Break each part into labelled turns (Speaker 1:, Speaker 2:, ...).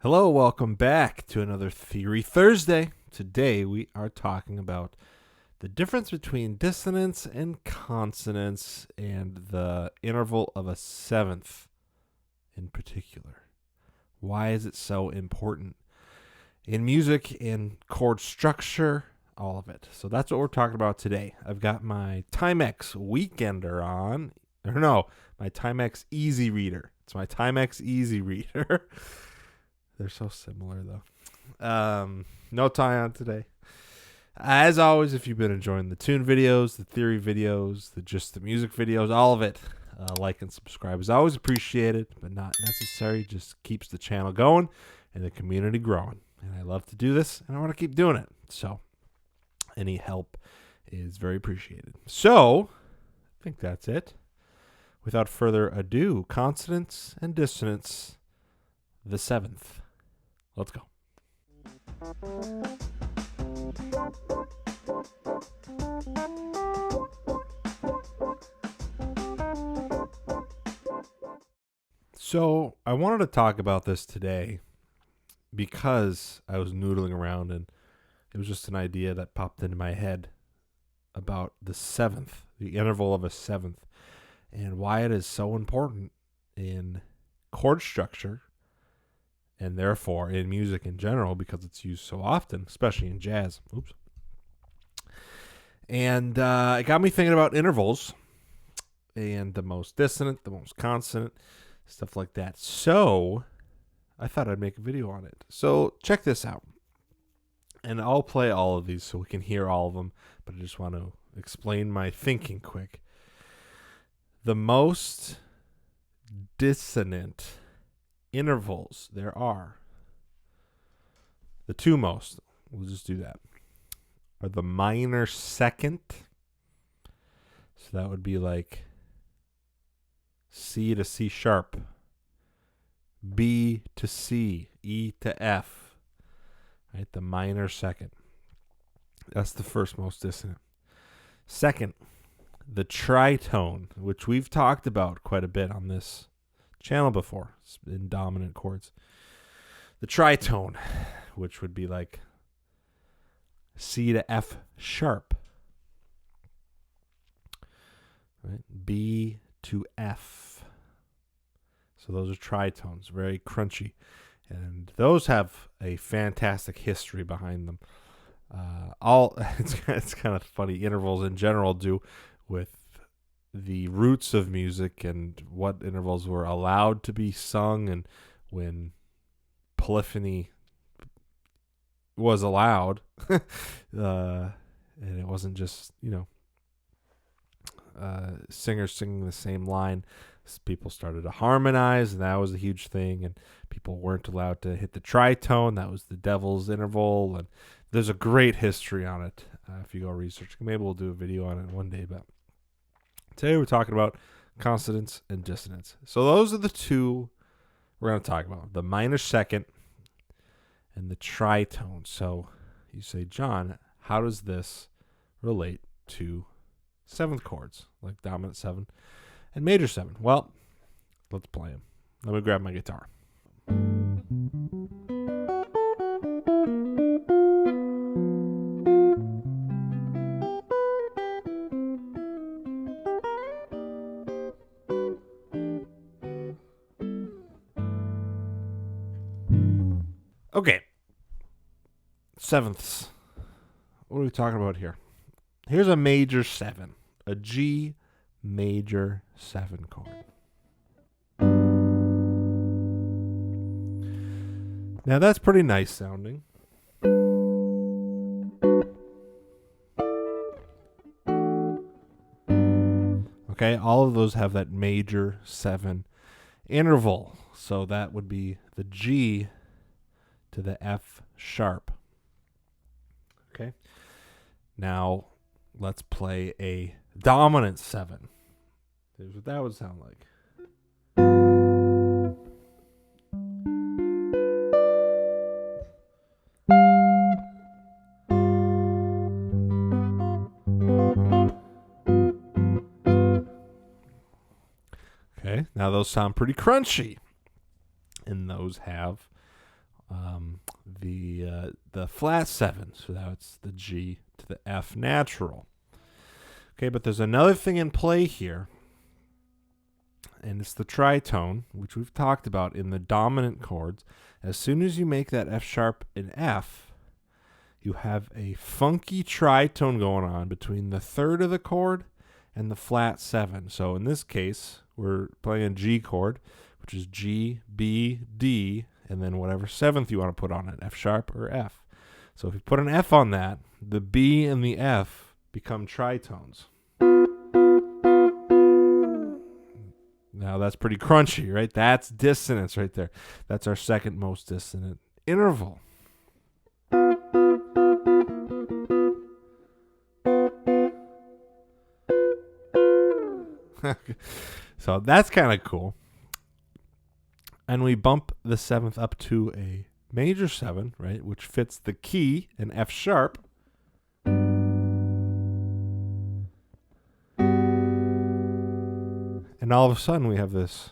Speaker 1: Hello, welcome back to another Theory Thursday. Today we are talking about the difference between dissonance and consonance and the interval of a seventh in particular. Why is it so important in music, in chord structure, all of it? So that's what we're talking about today. I've got my Timex Weekender on, my Timex Easy Reader. It's my Timex Easy Reader. They're so similar, though. No tie on today. As always, if you've been enjoying the tune videos, the theory videos, the music videos, all of it, like and subscribe is always appreciated, but not necessary. Just keeps the channel going and the community growing. And I love to do this, and I want to keep doing it. So any help is very appreciated. So I think that's it. Without further ado, consonance and dissonance, the seventh. Let's go. So I wanted to talk about this today because I was noodling around and it was just an idea that popped into my head about the seventh, the interval of a seventh, and why it is so important in chord structure and therefore in music in general, because it's used so often, especially in jazz. And it got me thinking about intervals and the most dissonant, the most consonant, stuff like that. So I thought I'd make a video on it. So check this out. And I'll play all of these so we can hear all of them, but I just want to explain my thinking quick. The most dissonant intervals there are, the two most, we'll just do that, are the minor second. So that would be like C to C sharp, B to C, E to F, right? The minor second. That's the first most dissonant. Second, the tritone, which we've talked about quite a bit on this channel before in dominant chords. The tritone, which would be like C to F sharp, right? B to F. So those are tritones, very crunchy, and those have a fantastic history behind them. It's kind of funny. Intervals in general do with the roots of music and what intervals were allowed to be sung, and when polyphony was allowed, and it wasn't just singers singing the same line. People started to harmonize, and that was a huge thing, and people weren't allowed to hit the tritone. That was the devil's interval, and there's a great history on it. If you go research, maybe we'll do a video on it one day, but today we're talking about consonance and dissonance. So those are the two we're going to talk about, the minor second and the tritone. So you say, John, how does this relate to seventh chords, like dominant seven and major seven? Well, let's play them. Let me grab my guitar. Okay, sevenths. What are we talking about here? Here's a major seven, a G major seven chord. Now that's pretty nice sounding. Okay, all of those have that major seven interval. So that would be the G to the F sharp. Okay. Now let's play a dominant seven. Here's what that would sound like. Okay, now those sound pretty crunchy. And those have the flat 7. So now it's the G to the F natural. Okay, but there's another thing in play here, and it's the tritone, which we've talked about in the dominant chords. As soon as you make that F sharp an F, you have a funky tritone going on between the third of the chord and the flat 7. So in this case, we're playing a G chord, which is G, B, D, and then whatever 7th you want to put on it, F sharp or F. So if you put an F on that, the B and the F become tritones. Now that's pretty crunchy, right? That's dissonance right there. That's our second most dissonant interval. So that's kind of cool. And we bump the 7th up to a major 7, right, which fits the key in F sharp. And all of a sudden we have this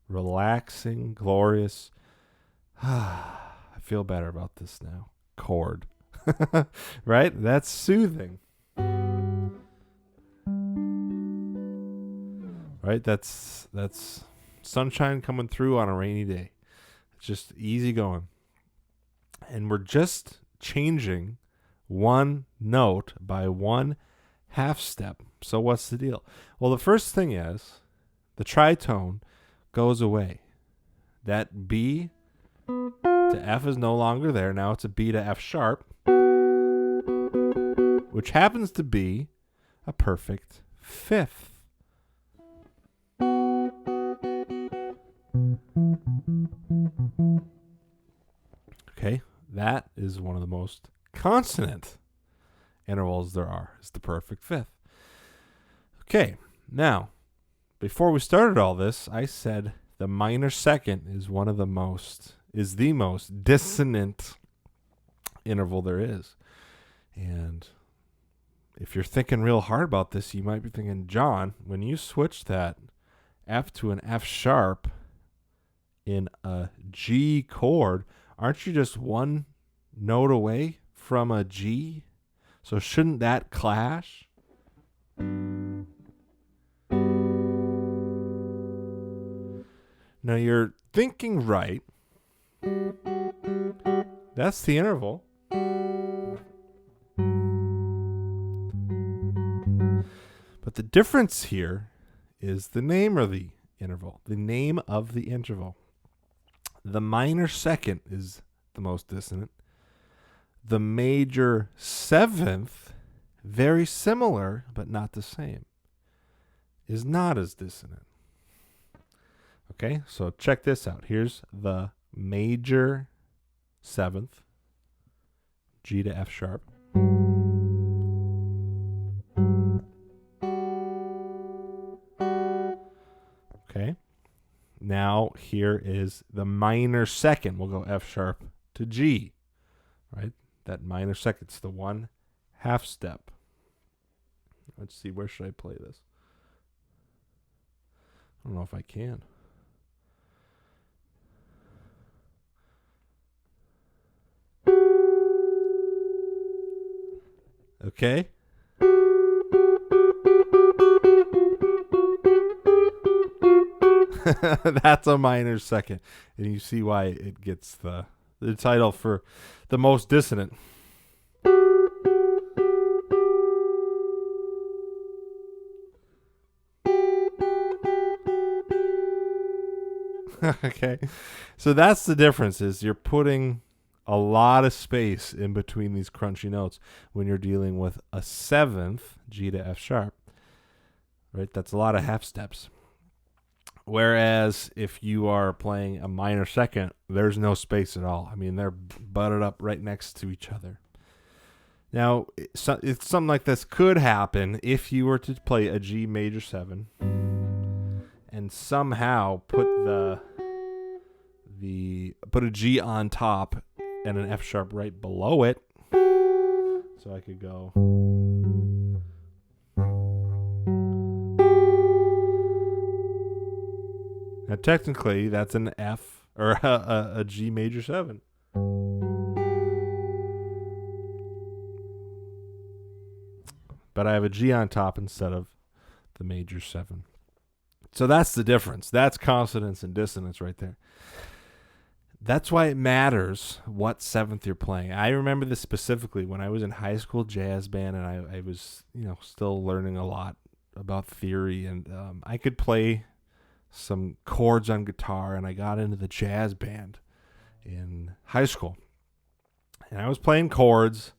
Speaker 1: relaxing, glorious, I feel better about this now, chord. Right? That's soothing. Right? That's sunshine coming through on a rainy day. It's just easy going. And we're just changing one note by one half step. So what's the deal? Well, the first thing is the tritone goes away. That B to F is no longer there. Now it's a B to F sharp, which happens to be a perfect 5th. Okay, that is one of the most consonant intervals there are. It's the perfect 5th. Okay, now, before we started all this, I said the minor second is the most dissonant interval there is. And if you're thinking real hard about this, you might be thinking, John, when you switch that F to an F sharp in a G chord, aren't you just one note away from a G? So shouldn't that clash? Now you're thinking right. That's the interval. But the difference here is the name of the interval. The name of the interval. The minor second is the most dissonant. The major 7th, very similar but not the same, is not as dissonant. Okay, so check this out. Here's the major 7th, G to F sharp. Okay, now here is the minor second. We'll go F sharp to G, right? That minor second's the one half step. Let's see, where should I play this? I don't know if I can. Okay. That's a minor second. And you see why it gets the title for the most dissonant. Okay. So that's the difference, is you're putting a lot of space in between these crunchy notes when you're dealing with a 7th, G to F sharp. Right? That's a lot of half steps. Whereas if you are playing a minor second, there's no space at all. I mean, they're butted up right next to each other. Now, it's something like this could happen if you were to play a G major 7 and somehow put put a G on top and an F sharp right below it. So I could go. Now, technically, that's an F or a G major 7. But I have a G on top instead of the major 7. So that's the difference. That's consonance and dissonance right there. That's why it matters what 7th you're playing. I remember this specifically when I was in high school jazz band, and I was, still learning a lot about theory, and I could play some chords on guitar, and I got into the jazz band in high school. And I was playing chords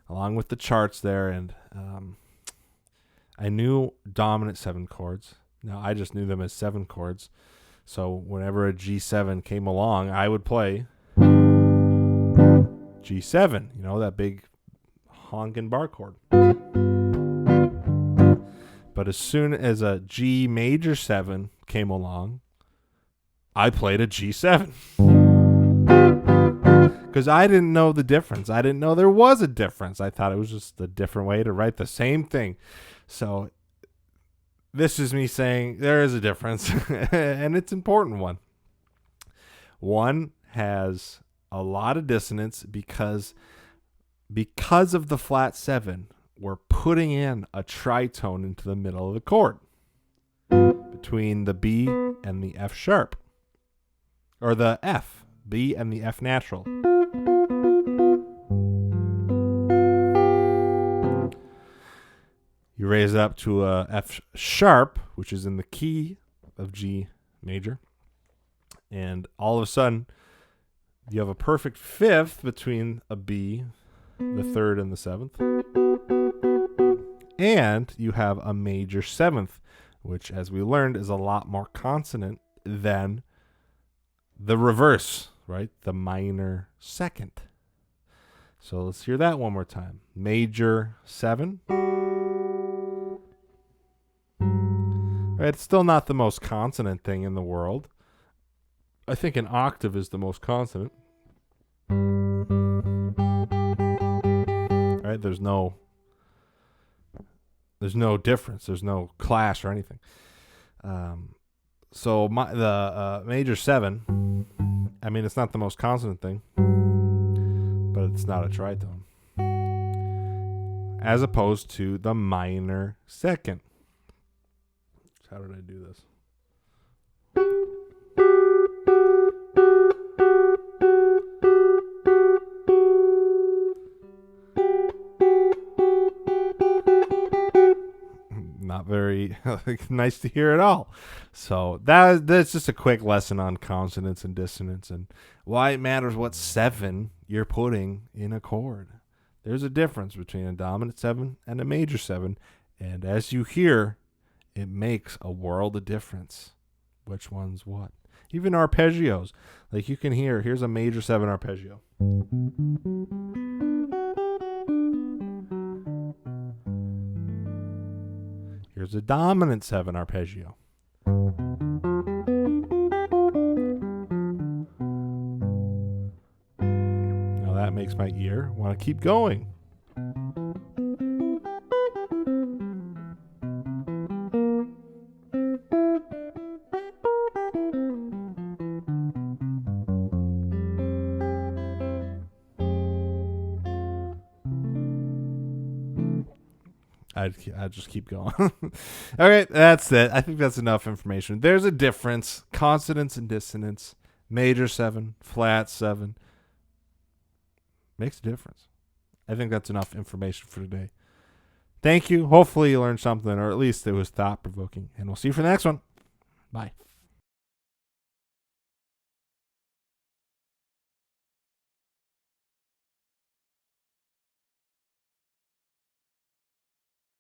Speaker 1: along with the charts there, and I knew dominant 7 chords. Now, I just knew them as 7 chords. So whenever a G7 came along, I would play G7, that big honking bar chord. But as soon as a G major 7 came along, I played a G7. Because I didn't know the difference. I didn't know there was a difference. I thought it was just a different way to write the same thing. So this is me saying there is a difference, and it's an important one. One has a lot of dissonance because of the flat 7, we're putting in a tritone into the middle of the chord between the B and the F sharp, or the F, B and the F natural. You raise it up to a F sharp, which is in the key of G major. And all of a sudden, you have a perfect 5th between a B, the 3rd, and the 7th. And you have a major 7th, which, as we learned, is a lot more consonant than the reverse, right? The minor 2nd. So let's hear that one more time. Major 7. It's still not the most consonant thing in the world. I think an octave is the most consonant. Right? There's no difference. There's no clash or anything. So the major 7, I mean, it's not the most consonant thing, but it's not a tritone. As opposed to the minor 2nd. How did I do this? Not very nice to hear at all. So that's just a quick lesson on consonance and dissonance and why it matters what 7 you're putting in a chord. There's a difference between a dominant 7 and a major 7, and as you hear, it makes a world of difference. Which one's what? Even arpeggios. Like you can hear, here's a major 7 arpeggio. Here's a dominant 7 arpeggio. Now that makes my ear want to keep going. I'd just keep going. All right, that's it. I think that's enough information. There's a difference. Consonance and dissonance. Major 7, flat 7. Makes a difference. I think that's enough information for today. Thank you. Hopefully you learned something, or at least it was thought-provoking. And we'll see you for the next one. Bye.